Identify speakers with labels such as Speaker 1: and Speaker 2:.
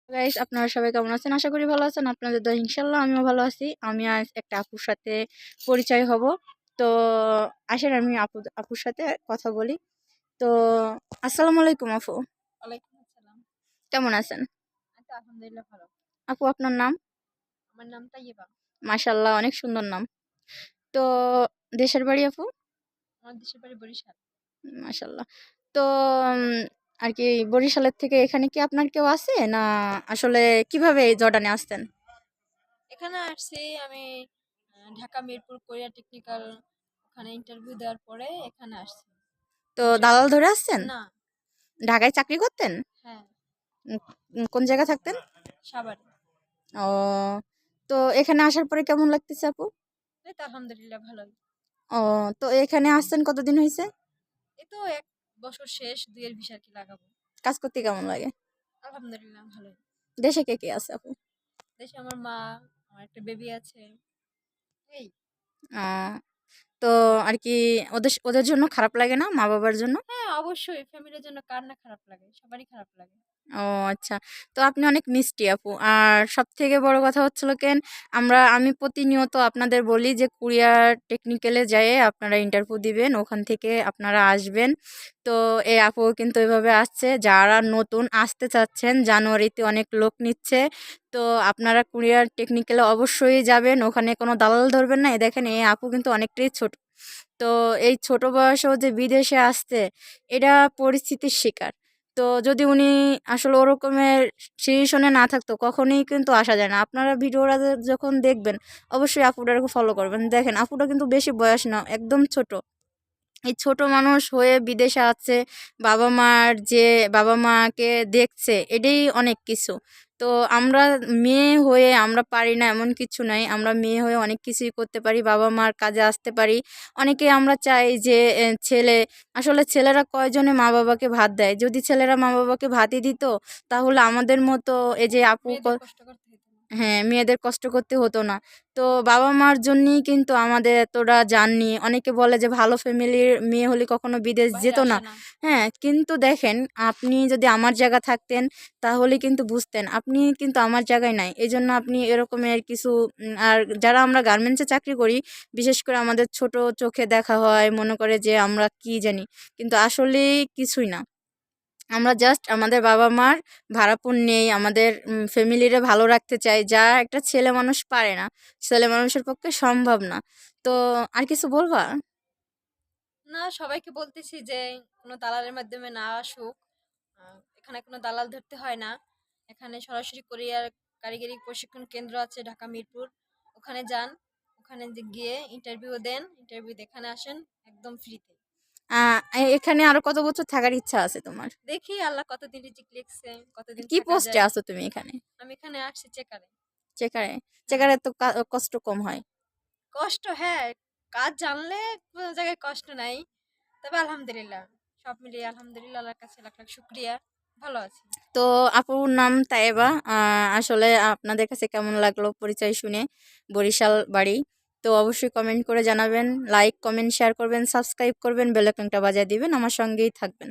Speaker 1: Guys, আপনারা সবাই কেমন আছেন? আশা করি ভালো আছেন। আপনাদের দোয়ায় ইনশাল্লাহ আমিও ভালো আছি। আমি আজ একটা আপুর সাথে পরিচয় হব। তো আসেন আমি আপুর সাথে কথা বলি। তো আসসালামু আলাইকুম আপু,
Speaker 2: ওয়ালাইকুম আসসালাম।
Speaker 1: কেমন আছেন?
Speaker 2: আচ্ছা, আলহামদুলিল্লাহ ভালো।
Speaker 1: আপু আপনার নাম?
Speaker 2: আমার নাম তাইয়েবা।
Speaker 1: মাশাল্লাহ, অনেক সুন্দর নাম। তো দেশের বাড়ি আপু?
Speaker 2: আমার দেশের বাড়ি বরিশাল।
Speaker 1: মাশাল্লাহ। তো উম, আর কি বরিশালের থেকে এখানে কি আপনার কেউ আছে না? আসলে কিভাবে এই জর্ডানে আসতেন?
Speaker 2: এখানে আসছি আমি ঢাকা মিরপুর কোরিয়া টেকনিক্যাল, ওখানে ইন্টারভিউ দেওয়ার পরে এখানে আসছি।
Speaker 1: তো
Speaker 2: ইন্টার-
Speaker 1: দালাল ধরে আসছেন?
Speaker 2: না।
Speaker 1: ঢাকায় চাকরি করতেন?
Speaker 2: হ্যাঁ।
Speaker 1: উম, কোন জায়গায় থাকতেন?
Speaker 2: সাভারে।
Speaker 1: ও, তো এখানে আসার পরে কেমন লাগতেছে আপু?
Speaker 2: এই তো আলহামদুলিল্লাহ ভালোই।
Speaker 1: ও, তো এখানে আসছেন কতদিন হয়েছে?
Speaker 2: এই তো 1 বছর শেষ, 2 এর ভিসা কি লাগাবো।
Speaker 1: কাজ করতে কেমন লাগে?
Speaker 2: আলহামদুলিল্লাহ ভালোই।
Speaker 1: দেশে কে কে আছে আপু?
Speaker 2: দেশে আমার মা, আমার একটা বেবি আছে। এই।
Speaker 1: আহ, তো আর কি ওদের ওদের জন্য খারাপ লাগে না, মা বাবার জন্য?
Speaker 2: হ্যাঁ, অবশ্যই ফ্যামিলির জন্য কার না খারাপ লাগে, সবারই খারাপ লাগে।
Speaker 1: ও আচ্ছা। তো আপনি অনেক মিষ্টি আপু। আর সব থেকে বড় কথা হচ্ছিল কেন, আমি প্রতিনিয়ত আপনাদের বলি যে কুরিয়ার টেকনিক্যালে যেয়ে আপনারা ইন্টারভিউ দিবেন, ওখান থেকে আপনারা আসবেন। তো এই আপু কিন্তু এভাবে আসছে, যারা নতুন আসতে চাচ্ছেন জানুয়ারিতে অনেক লোক নিচ্ছে। তো আপনারা কুরিয়ার টেকনিক্যালে অবশ্যই যাবেন, ওখানে কোনো দালাল ধরবেন না। দেখেন এই আপু কিন্তু অনেকটাই ছোট। তো এই ছোট বয়সেও যে বিদেশে আসছে, এটা পরিস্থিতির শিকার। তো যদি উনি আসলে ওরকমের সিচুয়েশনে না থাকতো কখনোই কিন্তু আসা যায় না। আপনারা ভিডিওটা যখন দেখবেন অবশ্যই আপুটাকে ফলো করবেন। দেখেন আপুটা কিন্তু বেশি বয়স না, একদম ছোট। এই ছোট মানুষ হয়ে বিদেশে আছে, বাবা মার যে বাবা মাকে দেখছে, এটাই অনেক কিছু। তো আমরা মেয়ে হয়ে আমরা পারি না এমন কিছু নাই, আমরা মেয়ে হয়ে অনেক কিছুই করতে পারি, বাবা মার কাজে আসতে পারি। অনেকে আমরা চাই যে ছেলে, আসলে ছেলেরা কয়জনে মা বাবাকে ভাত দেয়? যদি ছেলেরা মা বাবাকে ভাতই দিত, তাহলে আমাদের মতো এই যে আপু
Speaker 2: মেয়েদের কষ্ট করতে হতো না।
Speaker 1: হ্যাঁ, মেয়েদের কষ্ট করতে হতো না। তো বাবা মার জন্যই কিন্তু আমাদের এতটা জার্নি। অনেকে বলে যে ভালো ফ্যামিলির মেয়ে হলে কখনো বিদেশ
Speaker 2: বাইরে
Speaker 1: যেত না।
Speaker 2: আসে না।
Speaker 1: হ্যাঁ, কিন্তু দেখেন আপনি যদি আমার জায়গা থাকতেন তাহলে কিন্তু বুঝতেন। আপনি কিন্তু আমার জায়গায় নাই, এই জন্য আপনি এরকমের কিছু আর যারা আমরা গার্মেন্টসে চাকরি করি, বিশেষ করে আমাদের ছোট চোখে দেখা হয়, মনে করে যে আমরা কি জানি, কিন্তু আসলেই কিছুই না। আমরা জাস্ট আমাদের বাবা মার ভাড়াপণ নেই, আমাদের ফ্যামিলিরে ভালো রাখতে চাই, যা একটা ছেলে মানুষ পারে না, ছেলে মানুষের পক্ষে সম্ভব না। তো আর কিছু বলবা?
Speaker 2: না, সবাইকে বলতেছি যে কোনো দালালের মাধ্যমে না আসুক। এখানে কোনো দালাল ধরতে হয় না। এখানে সরাসরি কোরিয়ার কারিগরি প্রশিক্ষণ কেন্দ্র আছে ঢাকা মিরপুর, ওখানে যান। ওখানে গিয়ে ইন্টারভিউ দেন, ইন্টারভিউ এখানে আসেন একদম ফ্রিতে।
Speaker 1: এখানে আরো কত বছর থাকার ইচ্ছা আছে তোমার?
Speaker 2: দেখি আল্লাহ কতদিন রিজিক লিখছে, কতদিন
Speaker 1: কি
Speaker 2: থাকা
Speaker 1: পোস্টে
Speaker 2: যায়।
Speaker 1: আছো তুমি এখানে?
Speaker 2: আমি এখানে আসছি চেকারে।
Speaker 1: চেকারে?
Speaker 2: হ্যাঁ।
Speaker 1: চেকারে তো কষ্ট কম হয়।
Speaker 2: কষ্ট, হ্যাঁ। কাজ জানলে কোনো জায়গায় কষ্ট নাই। তবে আলহামদুলিল্লাহ, সব মিলিয়ে আলহামদুলিল্লাহ, আল্লাহর কাছে লাখ লাখ শুক্রিয়া। ভালো আছি।
Speaker 1: তো আপুর নাম তায়েবা। আসলে আপনাদের কাছে কেমন লাগলো পরিচয় শুনে? বরিশাল বাড়ি। তো অবশ্যই কমেন্ট করে জানাবেন, লাইক কমেন্ট শেয়ার করবেন, সাবস্ক্রাইব করবেন, বেল আইকনটা বাজিয়ে দিবেন, আমার সঙ্গেই থাকবেন।